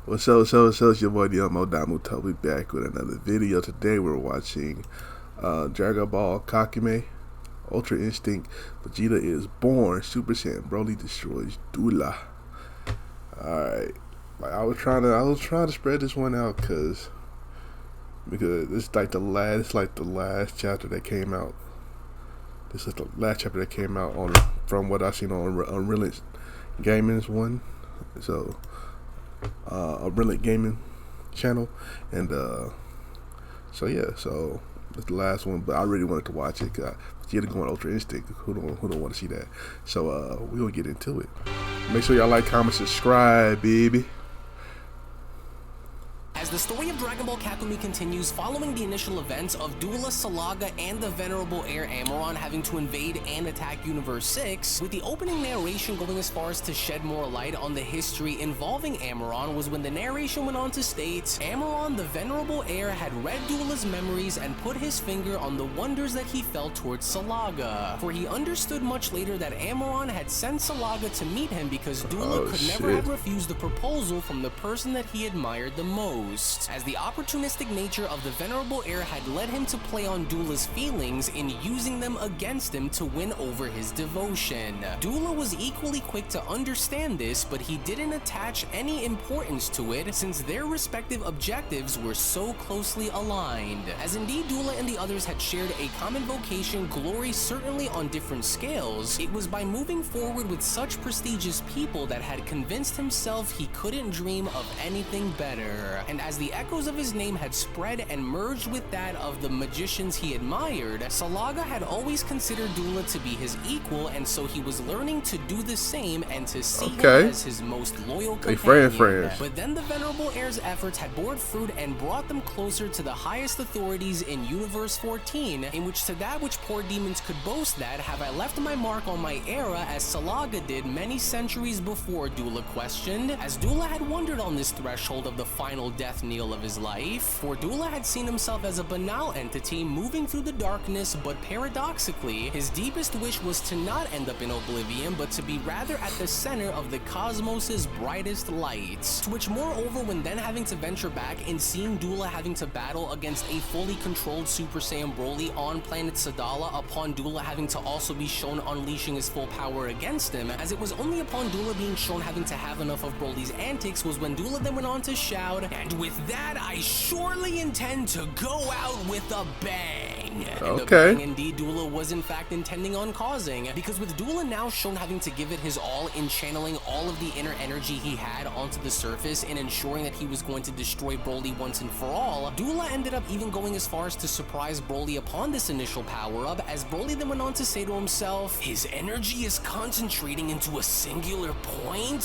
It's your boy Mo Damu Toby back with another video. Today we're watching Dragon Ball Kakumei, Ultra Instinct. Vegeta is born, Super Saiyan Broly destroys Doola. Alright. Like I was trying to spread this one out because it's like the last chapter that came out. This is the last chapter that came out from what I've seen on UnrealEntGaming's one. So UnrealEntGaming channel, and so it's the last one. But I really wanted to watch it because Vegeta going Ultra Instinct. Who don't want to see that? So we gonna get into it. Make sure y'all like, comment, subscribe, baby. As the story of Dragon Ball Kakumei continues, following the initial events of Doola, Salaga, and the venerable heir Amaron having to invade and attack Universe 6, with the opening narration going as far as to shed more light on the history involving Amaron, was when the narration went on to state, Amaron, the venerable heir, had read Doola's memories and put his finger on the wonders that he felt towards Salaga. For he understood much later that Amaron had sent Salaga to meet him because Doola could never have refused the proposal from the person that he admired the most, as the opportunistic nature of the venerable heir had led him to play on Doola's feelings in using them against him to win over his devotion. Doola was equally quick to understand this, but he didn't attach any importance to it since their respective objectives were so closely aligned. As indeed Doola and the others had shared a common vocation, glory certainly on different scales, it was by moving forward with such prestigious people that had convinced himself he couldn't dream of anything better. And as the echoes of his name had spread and merged with that of the magicians he admired, Salaga had always considered Doola to be his equal, and so he was learning to do the same and to see him as his most loyal companion. But then the venerable heir's efforts had bore fruit and brought them closer to the highest authorities in Universe 14, in which to that which poor demons could boast that have I left my mark on my era, as Salaga did many centuries before, Doola questioned, as Doola had wandered on this threshold of the final death knell of his life. For Doola had seen himself as a banal entity moving through the darkness, but paradoxically, his deepest wish was to not end up in oblivion, but to be rather at the center of the cosmos's brightest lights. To which moreover, when then having to venture back and seeing Doola having to battle against a fully controlled Super Saiyan Broly on planet Sadala, upon Doola having to also be shown unleashing his full power against him, as it was only upon Doola being shown having to have enough of Broly's antics was when Doola then went on to shout, "And with that, I surely intend to go out with a bang." And the bang indeed Doola was in fact intending on causing, because with Doola now shown having to give it his all in channeling all of the inner energy he had onto the surface and ensuring that he was going to destroy Broly once and for all, Doola ended up even going as far as to surprise Broly upon this initial power-up, as Broly then went on to say to himself, his energy is concentrating into a singular point?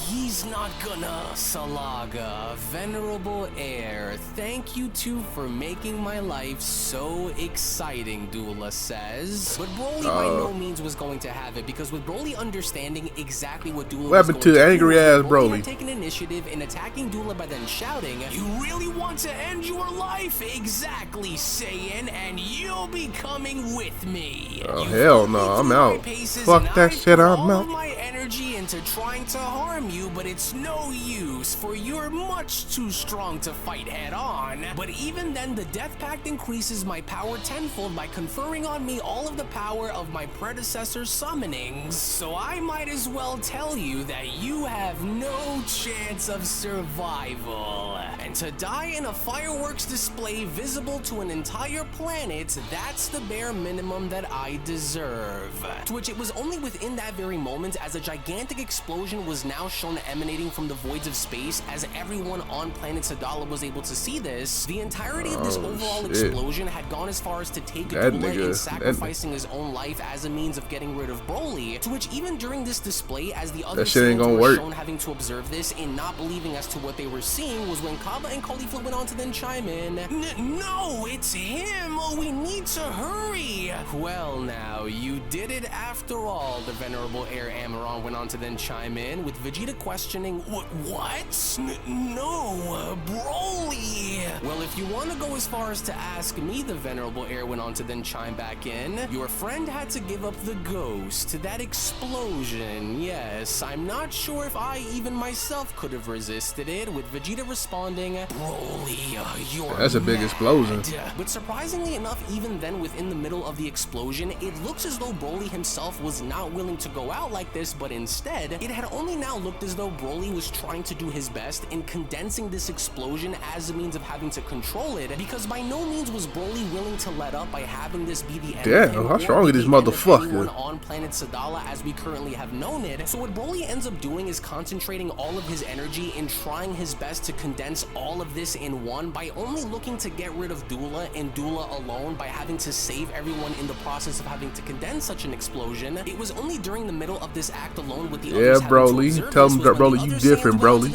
He's not gonna. Salaga, venerable heir, thank you too for making my life so exciting, Doola says. But Broly by no means was going to have it, because with Broly understanding exactly what Doola was going to do, angry ass Broly had taken initiative in attacking Doola by then shouting, "You really want to end your life? Exactly, Saiyan, and you'll be coming with me." Oh hell no, I'm out. Fuck that shit, I'm out. My energy into trying to harm you, but it's no use, for you're much too strong to fight head on. But even then, the Death Pact increases my power tenfold by conferring on me all of the power of my predecessor's summonings, so I might as well tell you that you have no chance of survival. And to die in a fireworks display visible to an entire planet, that's the bare minimum that I deserve. To which it was only within that very moment, as a gigantic explosion was now shown emanating from the voids of space, as everyone on planet Sadala was able to see this, the entirety of this overall explosion had gone as far as to take Doola in sacrificing his own life as a means of getting rid of Broly, to which even during this display, as the other Saiyans were shown having to observe this and not believing as to what they were seeing, was when Kaba and Caulifla went on to then chime in, "No, it's him! We need to hurry!" Well now, you did it after all, the venerable heir Amaron went on to then chime in, with Vegeta questioning, "What? No, Broly!" Well, if you want to go as far as to ask me, the Venerable Heir went on to then chime back in, your friend had to give up the ghost, that explosion. Yes, I'm not sure if I even myself could have resisted it, with Vegeta responding, Broly, you're That's a big explosion. But surprisingly enough, even then within the middle of the explosion, it looks as though Broly himself was not willing to go out like this, but instead, it had only now looked as though Broly was trying to do his best in condensing this explosion as a means of having to control it, because by no means was Broly willing to let up by having this be the end of him, how strong is this motherfucker? on planet Sadala as we currently have known it. So what Broly ends up doing is concentrating all of his energy in trying his best to condense all of this in one by only looking to get rid of Doola and Doola alone by having to save everyone in the process of having to condense such an explosion. It was only during the middle of this act alone with the others Broly, tell them Broly you different, Broly.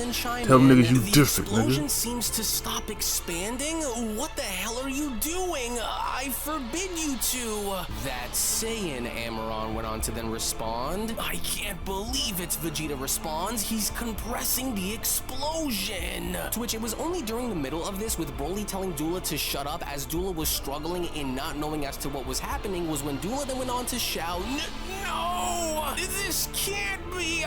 Tell them niggas you different, nigga. The explosion seems to stop expanding. What the hell are you doing? I forbid you to. That Saiyan, Amaron went on to then respond. I can't believe it, Vegeta responds. He's compressing the explosion. To which it was only during the middle of this with Broly telling Doola to shut up as Doola was struggling in not knowing as to what was happening was when Doola then went on to shout, No! This can't be!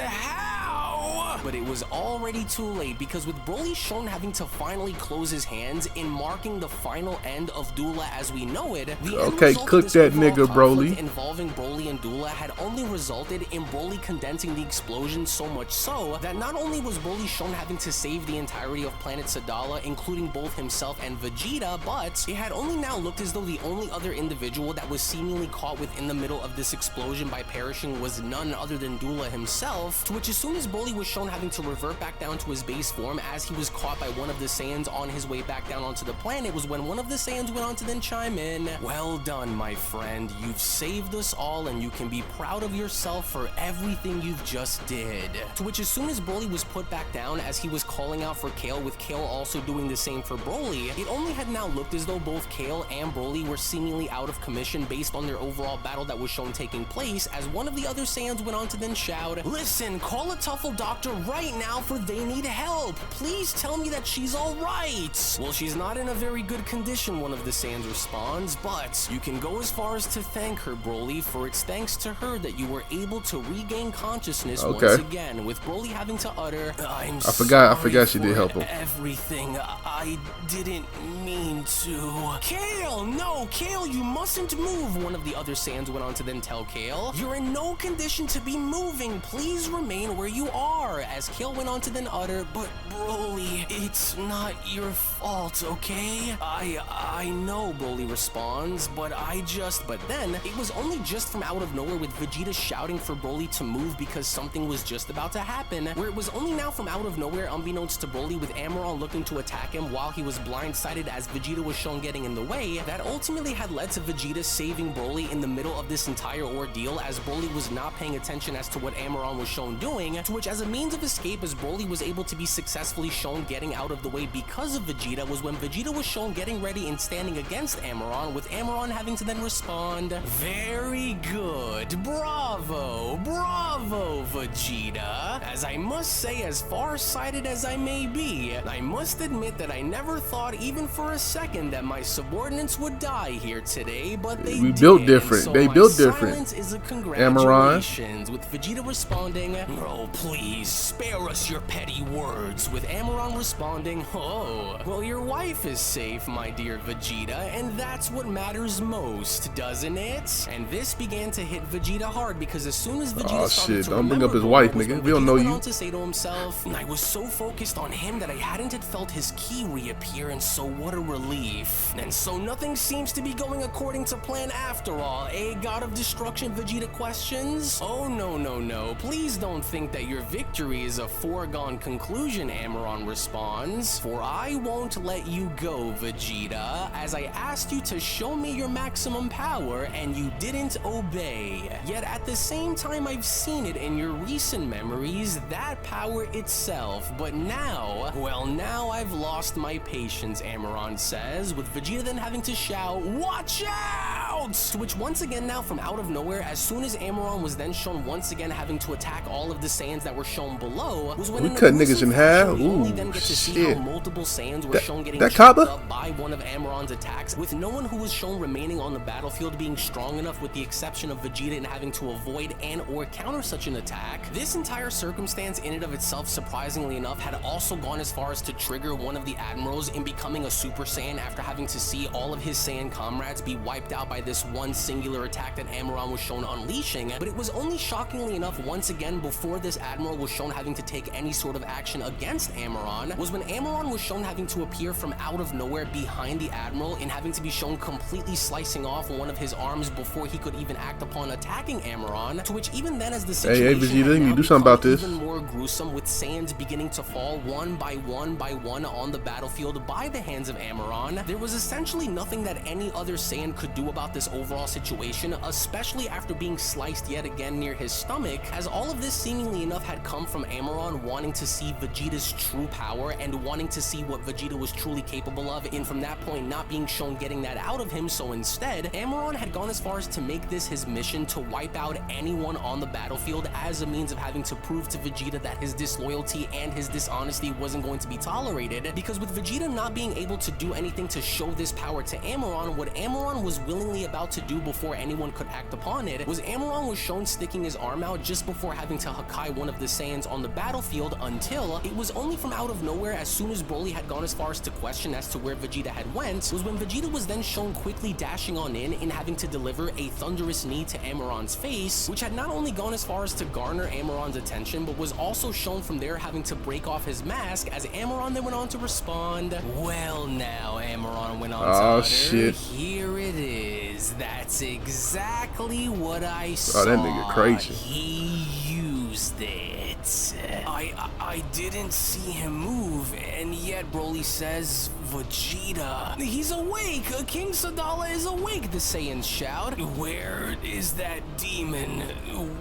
How? But it was already too late because with Broly shown having to finally close his hands in marking the final end of Doola as we know it, the okay, cook that nigga, Broly. Involving Broly and Doola had only resulted in Broly condensing the explosion so much so that not only was Broly shown having to save the entirety of planet Sadala, including both himself and Vegeta, but it had only now looked as though the only other individual that was seemingly caught within the middle of this explosion by perishing was none other than Doola himself, to which as soon as Broly was shown having to revert back down to his base form as he was caught by one of the Saiyans on his way back down onto the planet was when one of the Saiyans went on to then chime in, Well done, my friend, you've saved us all and you can be proud of yourself for everything you've just did. To which as soon as Broly was put back down as he was calling out for Kale, with Kale also doing the same for Broly, it only had now looked as though both Kale and Broly were seemingly out of commission based on their overall battle that was shown taking place, as one of the other Saiyans went on to then shout, Listen, call a Tuffle doctor right now for they need help. Please tell me that she's alright. Well, she's not in a very good condition, one of the Saiyans responds, but you can go as far as to thank her, Broly, for it's thanks to her that you were able to regain consciousness once again, with Broly having to utter, I forgot she did help him. Everything. I didn't mean to. Kale, no, Kale, you mustn't move, one of the other Saiyans went on to then tell Kale. You're in no condition to be moving. Please remain where you are, as Kale went on to then utter, But Broly, it's not your fault, okay? I know, Broly responds, but then it was only just from out of nowhere with Vegeta shouting for Broly to move because something was just about to happen, where it was only now from out of nowhere, unbeknownst to Broly, with Amaron looking to attack him while he was blindsided as Vegeta was shown getting in the way, that ultimately had led to Vegeta saving Broly in the middle of this entire ordeal, as Broly was not paying attention as to what Amaron was shown doing, to which as a means of escape as Broly was able to be successfully shown getting out of the way because of Vegeta was when Vegeta was shown getting ready and standing against Amaron, with Amaron having to then respond, Very good, bravo, Vegeta. As I must say, as far-sighted as I may be, I must admit that I never thought even for a second that my subordinates would die here today, but we built different. So they built different. Is a congratulations, with Vegeta responding, Oh, please, spare us your petty words, with Amaron responding, Oh, well, your wife is safe, my dear Vegeta, and that's what matters most, doesn't it? And this began to hit Vegeta hard because as soon as Vegeta started to don't bring up his wife, nigga. We don't know you. To say to himself, I was so focused on him that I hadn't felt his ki reappear, and so what a relief. And so nothing seems to be going according to plan after all, eh, God of Destruction, Vegeta questions? Oh, no. Please don't think that your victory is a foregone conclusion, Amaron responds. For I won't let you go, Vegeta, as I asked you to show me your maximum power and you didn't obey. Yet at the same time I've seen it in your recent memories, that power itself, but now I've lost my patience, Amaron says, with Vegeta then having to shout, Watch out! out! To which once again now from out of nowhere, as soon as Amaron was then shown once again having to attack all of the Saiyans that were shown below, was when we cut niggas in half. we only then Ooh, get to see shit. how multiple Saiyans were shown getting that chopped Kaba? up by one of Amaron's attacks, with no one who was shown remaining on the battlefield being strong enough, with the exception of Vegeta, in having to avoid and or counter such an attack. This entire circumstance in and of itself, surprisingly enough, had also gone as far as to trigger one of the admirals in becoming a Super Saiyan after having to see all of his Saiyan comrades be wiped out by this one singular attack that Amaron was shown unleashing. But it was only shockingly enough, once again, before this admiral was shown having to take any sort of action against Amaron, was when Amaron was shown having to appear from out of nowhere behind the admiral and having to be shown completely slicing off one of his arms before he could even act upon attacking Amaron, to which even then, as the situation Vegeta, you do something about this. Even more gruesome, with Saiyans beginning to fall one by one on the battlefield by the hands of Amaron, there was essentially nothing that any other Saiyan could do about this overall situation, especially after being sliced yet again near his stomach, as all of this seemingly enough had come from Amaron wanting to see Vegeta's true power and wanting to see what Vegeta was truly capable of, and from that point not being shown getting that out of him. So instead, Amaron had gone as far as to make this his mission to wipe out anyone on the battlefield as a means of having to prove to Vegeta that his disloyalty and his dishonesty wasn't going to be tolerated, because with Vegeta not being able to do anything to show this power to Amaron, what Amaron was willingly about to do before anyone could act upon it was Amaron was shown sticking his arm out just before having to Hakai one of the Saiyans on the battlefield, until it was only from out of nowhere, as soon as Broly had gone as far as to question as to where Vegeta had went, was when Vegeta was then shown quickly dashing on in and having to deliver a thunderous knee to Amaron's face, which had not only gone as far as to garner Amaron's attention, but was also shown from there having to break off his mask, as Amaron then went on to respond, "Well now," Amaron went on to utter, shit. "Here it is. That's exactly what I saw. Oh, that nigga crazy. He used it. I didn't see him move, and yet Broly says, Vegeta. He's awake! King Sadala is awake!" the Saiyans shout. "Where is that demon?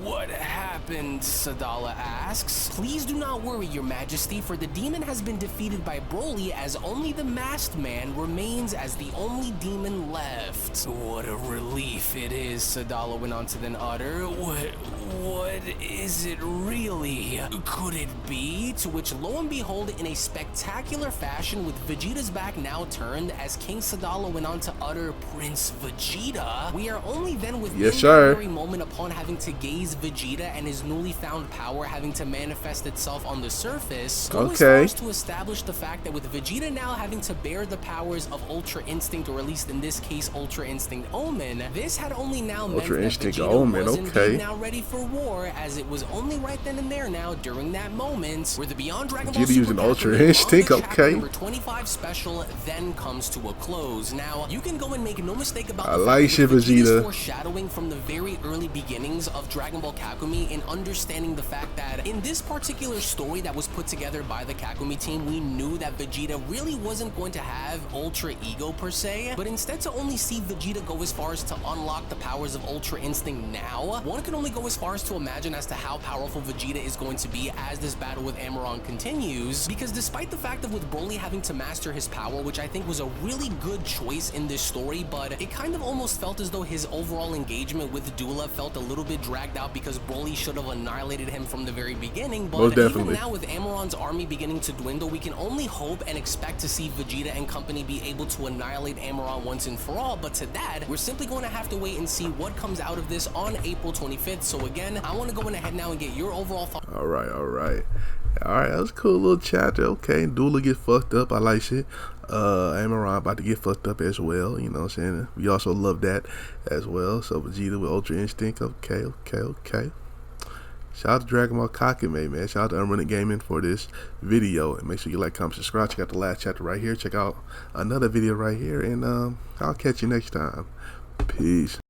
What happened?" Sadala asks. "Please do not worry, your majesty, for the demon has been defeated by Broly, as only the masked man remains as the only demon left." "What a relief it is," Sadala went on to then utter. What is it really? Could it be?" To which, lo and behold, in a spectacular fashion, with Vegeta's back now turned, as King Sadala went on to utter, "Prince Vegeta," we are only then within that very moment upon having to gaze Vegeta and his newly found power having to manifest itself on the surface, go as far as to establish the fact that with Vegeta now having to bear the powers of Ultra Instinct, or at least in this case Ultra Instinct Omen, this had only now meant that Vegeta was indeed now ready for war, as it was only right then and there now during that moment where the Beyond Dragon Ball Super Ultra Instinct, number 25 special then comes to a close. Now, you can go and make no mistake about the fact that Vegeta's foreshadowing from the very early beginnings of Dragon Ball Kakumei, in understanding the fact that in this particular story that was put together by the Kakumei team, we knew that Vegeta really wasn't going to have Ultra Ego per se, but instead to only see Vegeta go as far as to unlock the powers of Ultra Instinct now, one can only go as far as to imagine as to how powerful Vegeta is going to be as this battle with Amaron continues, because despite the fact of with Broly having to master his power, which I think was a really good choice in this story, but it kind of almost felt as though his overall engagement with Doola felt a little bit dragged out, because Broly should have annihilated him from the very beginning. But even now, with Amaron's army beginning to dwindle, we can only hope and expect to see Vegeta and company be able to annihilate Amaron once and for all, but to that, we're simply going to have to wait and see what comes out of this on April 25th. So again, I want to go ahead now and get your overall thoughts. Alright, that was a cool little chapter. Okay, Doola get fucked up. I like shit. Amaron about to get fucked up as well. You know what I'm saying? We also love that as well. So Vegeta with Ultra Instinct. Okay. Shout out to Dragon Ball Kakumei, man. Shout out to UnrealEntGaming for this video. And make sure you like, comment, subscribe. Check out the last chapter right here. Check out another video right here. And I'll catch you next time. Peace.